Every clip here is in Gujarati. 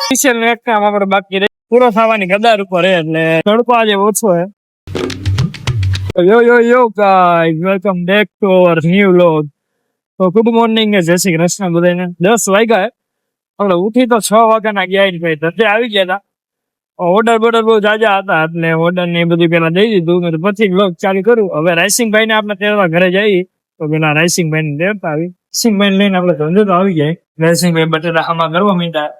સ્પેશિયલ એક કામ આપણે બાકી રહી પૂરો થવાની કદાર ઉપર એટલે તડકો આજે ઓછો હે. યો guys, welcome back to our new vlog. તો ગુડ મોર્નિંગ જય શ્રી કૃષ્ણ બધાને. 10 વાગ્યા આપણે ઉઠી તો 6 વાગ્યાના ગયા ભાઈ ધંધે આવી ગયા હતા. ઓર્ડર બહુ જાજા હતા એટલે ઓર્ડર ને એ બધું પેલા દઈ દીધું પછી વ્લોગ ચાલુ કરું. હવે રાઈસિંગભાઈ ને આપણે તેડવા ઘરે જઈએ તો પેલા રાઈસિંગભાઈ ને દેવતા આવી રાઈસિંગભાઈ લઈને આપણે ધંધે તો આવી જાય. રાઈસિંગભાઈ બટેટા આમાં કરવા માંડ્યા.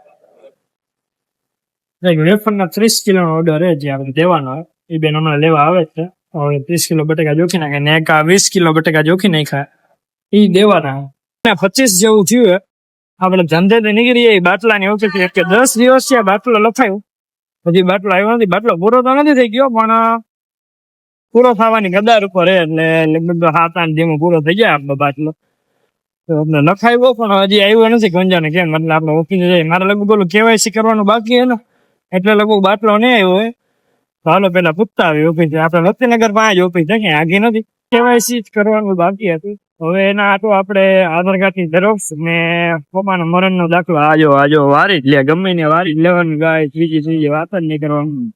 વેફરના 30 કિલોનો ઓર્ડર જે આપણે દેવાનો હોય એ બેન હમણાં લેવા આવે છે. હવે 30 કિલો બટેકા જોખી નાખે ને એક 20 કિલો બટેકા જોખી નાખ્યા એ દેવાના. 25 જેવું થયું આપણે ધંધે નીકળીએ બાટલાની ઓછી કે 10 દિવસ છે બાટલો લખાયું હજી બાટલો આવ્યો નથી. બાટલો પૂરો તો નથી થઈ ગયો પણ પૂરો થવાની કદાર ઉપર એટલે લગભગ 7-8 જેમાં પૂરો થઈ જાય આપણો બાટલો. તો આપણે લખાયો પણ હજી આવ્યો નથી ગંજાને કેમ એટલે આપણે ઓફિસે જઈએ. મારે લગભગ બોલું કેવાયસી કરવાનું બાકી હે ને એટલે લગભગ બાટલો નહીં આવ્યો હોય તો હાલો પેલા પૂછતા આવી ઓફિસે. આપણે લક્ષ્મીનગર પાસે જ ઓફિસ છે, આગી નથી. કેવાયસી કરવાનું બાકી હતું. હવે એના આટલું આપણે આધાર કાર્ડ ની ઝેરોક્સ ને પપ્પાના મરણ નો દાખલો આજો વારી જ લે, ગમે ને વારી જ લેવાનું. ગાય ત્રીજી વાત જ નહીં કરવાનું.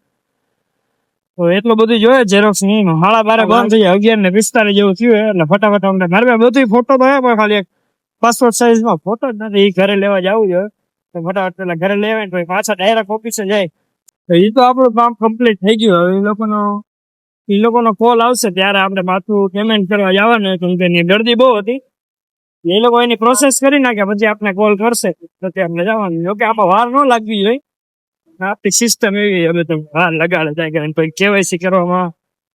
તો એટલું બધું જોઈએ ઝેરોક્સ ની 12:30 બંધ થઈ જાય. 11:45 જેવું થયું એટલે ફટાફટ અમને મારે બધું ફોટો તો પણ ખાલી એક પાસપોર્ટ સાઈઝ માં ફોટો જ નથી. એ ઘરે લેવા જવું જોઈએ તો ફટાફટ પેલા ઘરે લેવાય ને પાછા ડાયરેક્ટ ઓફિસે જાય તો એ તો આપણું કામ કમ્પ્લીટ થઈ ગયું. હવે એ લોકોનો કોલ આવશે ત્યારે આપણે પાછું પેમેન્ટ કરવા જવાનું કેમ કે એની ગરદી બહુ હતી. એ લોકો એની પ્રોસેસ કરી નાખે પછી આપણે કોલ કરશે તો આપણે જવાનું. જોકે આમાં વાર ન લાગવી જોઈએ. આપણી સિસ્ટમ એવી હવે તો વાર લગાડે જાય કે પછી કેવાયસી કરવામાં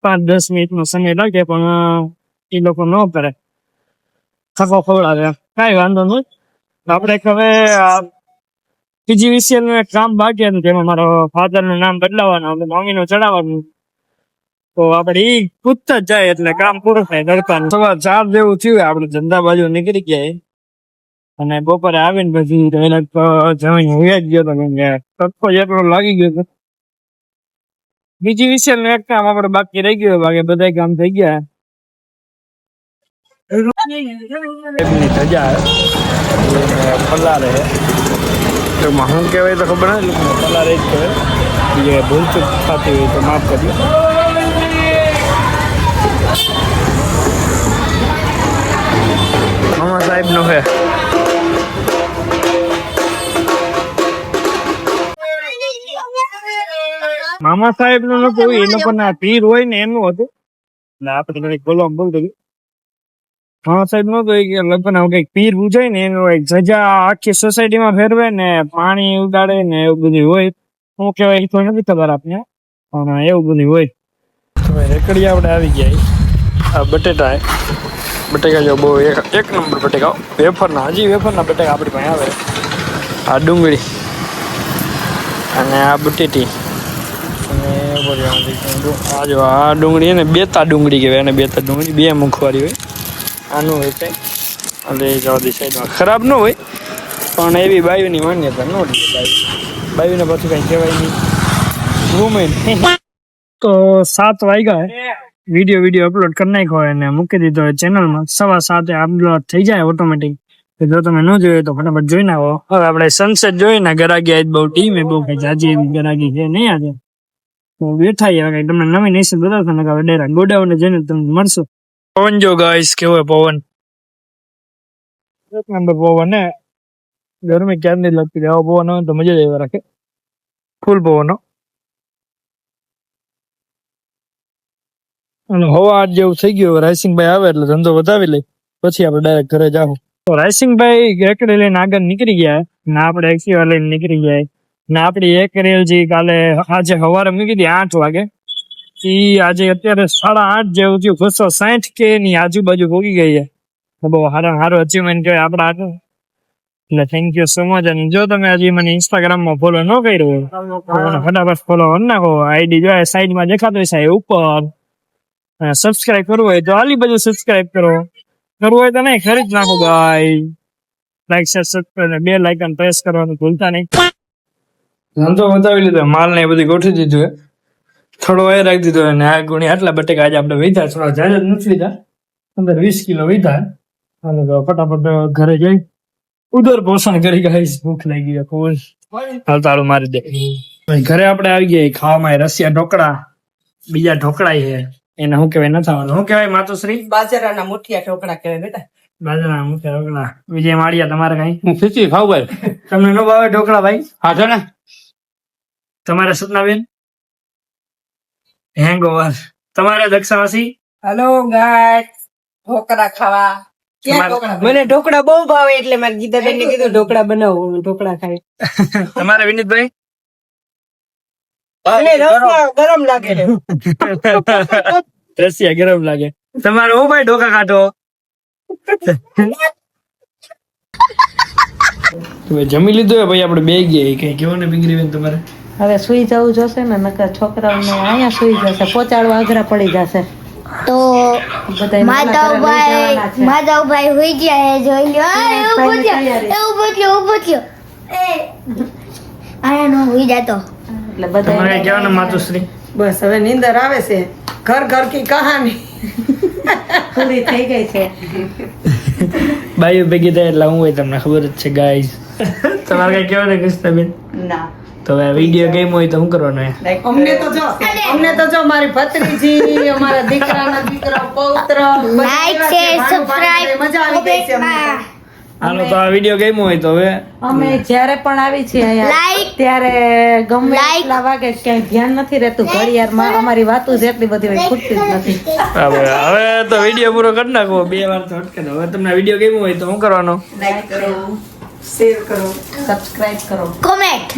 5-10 મિનિટનો સમય લાગે પણ એ લોકો ન કરે, થકો ખવડાવે. કાંઈ વાંધો નહીં. આપણે હવે PGVCL નું એક કામ બાકી હતું તેમાં મારો ફાધર નું નામ બદલાવાનું, મમ્મીનું ચડાવવાનું. તો આપડે ઈ પૂછતા જ જાય એટલે કામ પૂરું થાય. તડકા 4 જેવું થયું આપણે ધંધા બાજુ નીકળી ગયા અને બપોરે આવીને પછી જમીન હુઈ જ ગયો હતો કેમ કે તડકો જેટલો લાગી ગયો હતો. PGVCL નું એક કામ આપડે બાકી રહી ગયું, બાકી બધા કામ થઈ ગયા. ધજા પલારે એમાં શું કહેવાય તો ખબર નથી, પલારે જ કહેવાય. ભૂલ ચૂક થતી હોય તો માફ કરજો. મામા સાહેબ નો હે મામા સાહેબ નું નતું, એ લોકો ના પીર હોય ને એનું હતું એટલે આપડે બોલવા બોલતું. મામા સાહેબ નો તો લગ્ન કઈક પીર પૂજાય ને એનું એક સજા આખી સોસાયટી માં ફેરવે ને પાણી ઉડાડે ને એવું બધું હોય. શું કેવાય એ તો નથી ખબર આપને પણ એવું બધું હોય. રેકડી આપડે આવી ગયા. બટેકા જો બહુ એક નંબર બટેકા વેફરના, હજી વેફરના બટેકા આપણી પાસે આવે. આ ડુંગળી અને આ બટેટી અને આ ડુંગળી એને બેતા ડુંગળી કહેવાય. અને બેતા ડુંગળી 2 મુખવારી હોય. આનું હોય કઈ એટલે જવા સાઈડમાં ખરાબ ન હોય પણ એવી બાયુની માન્યતા ન લે. બાયુને પાછું કઈ કહેવાય નહીં. તો 7 વાગ્યા વિડીયો અપલોડ કરી નાખ્યો અને મૂકી દીધો ચેનલમાં. 7:15 અપલોડ થઈ જાય ઓટોમેટિક. જો તમે ન જોયો તો ફટાફટ જોઈ નાખો. હવે આપણે સનસેટ જોઈને ગરાગી આજ બહુ ટીમે બહુ કઈ જાજી એવી ગરાગી છે નહીં આજે. તો બેઠા કઈ તમને નવી નેશન બતાવતો ને હવે ડાયરેક્ટ ગોડાઉન જઈને તમને મળશો. પવન જો ગાઈસ કેવો પવન, એક નંબર પવન હે. ગરમી ક્યાં નહીં લાગતી. આવો પવન હોય તો મજા જ આવી રાખે. ફૂલ પવન અને હવા 8 જેવું થઈ ગયું. રાઈસિંગભાઈ આવે એટલે ધંધો વધાવી લઈ પછી આપણે ડાયરેક્ટ ઘરે જાવ. તો રાઈસિંગભાઈ રેકડી લઈને આગળ નીકળી ગયા ને આપણે એક્ટિવા લઈને નીકળી ગયા ને આપડી એક રેલ જે કાલે આજે સવારે મૂકી હતી 8 વાગે આજે અત્યારે 8:30 જેવું થયું. 260K ની આજુબાજુ પોગી ગઈ છે. બહુ સારું અચીવમેન્ટ કહેવાય આપણા હાથે. એટલે થેન્ક યુ સો મચ. અને જો તમે હજી મને ઇન્સ્ટાગ્રામમાં ફોલો ન કર્યું હોય ફટાફટ ફોલો કરી નાખો. આઈડી જો સાઈડમાં દેખાતો હોય સાહેબ ઉપર. સબસ્ક્રાઇબ કરવું હોય તો આલી બધું સબસ્ક્રાઇબ કરવું હોય તો નહીં ખરીદ નાખો ભાઈ. લાઈક શેર સબસ્ક્રાઇબ 2 લાઇકન પ્રેસ કરવાનું ભૂલતા નહીં. ધંધો વધાવી લીધો, માલ ને બધું ગોઠવી દીધું. થોડો એ રાખી દીધો અને આ ગુણી આટલા બટેકા આજે આપણે વીધા. થોડા જાજા નથી વીધા, 15-20 કિલો વીધા. હાલો તો ફટાફટ ઘરે જઈ ઉદર પોષણ કરી ગાઈસ. ભૂખ લાગી ગઈ ફૂલ. હાલ તાળું મારી દે. ઘરે આપણે આવી ગયા ખાવામાં રસિયા ઢોકળા, બીજા ઢોકળા છે એને શું કહેવાય ન થવાનું, શું કહેવાય માતુશ્રી? બાજરાના મુઠિયા ઢોકળા કહેવાય બેટા. બાજરા મુખ્ય ઢોકળા. વિજય માળિયા તમારે કઈ હું ખીચડી ખાવ ભાઈ. તમને નો ભાવે ઢોકળા ભાઈ? હા છે ને. તમારે સપનાબેન હેંગઓવર. તમારે દક્ષાવાસી હલો ગાઈસ, ઢોકળા ખાવા. ક્યાં ઢોકળા? મને ઢોકળા બહુ ભાવે એટલે મારી ગીતાબેન ને કીધું ઢોકળા બનાવો, હું ઢોકળા ખાઈ. તમારે વિનીતભાઈ અને રસમાં ગરમ લાગે છે. રસિયા ગરમ લાગે. તમારે ઓ ભાઈ ઢોકા કાઢો. જમી લીધું હે ભાઈ? આપણે બે ગયા કઈ કેવો ને બીગરી બેન તમારે? હવે સુઈ જવું જોશે ને, નકર છોકરાઓને અહીંયા સુઈ જશે, પહોંચાડવા અઘરા પડી જશે. તો માધવભાઈ હોઈ ગયા હે, જોઈ લો. ઉભો થયો આયા નો હોઈ જાતો. એટલે બધા તમારે કહેવાનું માતુશ્રી? બસ હવે નીંદર આવે છે. ઘર ઘર કી કહાની પૂરી થઈ ગઈ છે. બાઈઓ ભેગી થાય એટલે હું હોય તમને ખબર જ છે ગાઈઝ. તમારે કઈ કહેવાનું કૃષ્ણાબેન? ના. તો હવે વિડીયો ગેમ હોય તો શું કરવાનું? અમને તો જો મારી ભત્રીજી, અમારા દીકરાના દીકરા, પૌત્ર, લાઈક શેર સબસ્ક્રાઇબ મજા આવી ગઈ છે અમને. હાલો તો આ વિડીયો ગેમ હોય તો હવે અમે જ્યારે પણ આવી છીએ અહીંયા Like. ત્યારે ગમે એટલા વાગે ક્યાંય ધ્યાન નથી રહેતું ઘડિયાળમાં. અમારી વાતો જેટલી બધી હોય ખૂટતી જ નથી. હવે તો વિડીયો પૂરો કરી નાખો. 2 વાર તો અટકે. હવે તમને વિડીયો ગેમ હોય તો શું કરવાનો? લાઈક કરો, શેર કરો, સબસ્ક્રાઇબ કરો. કોમેન્ટ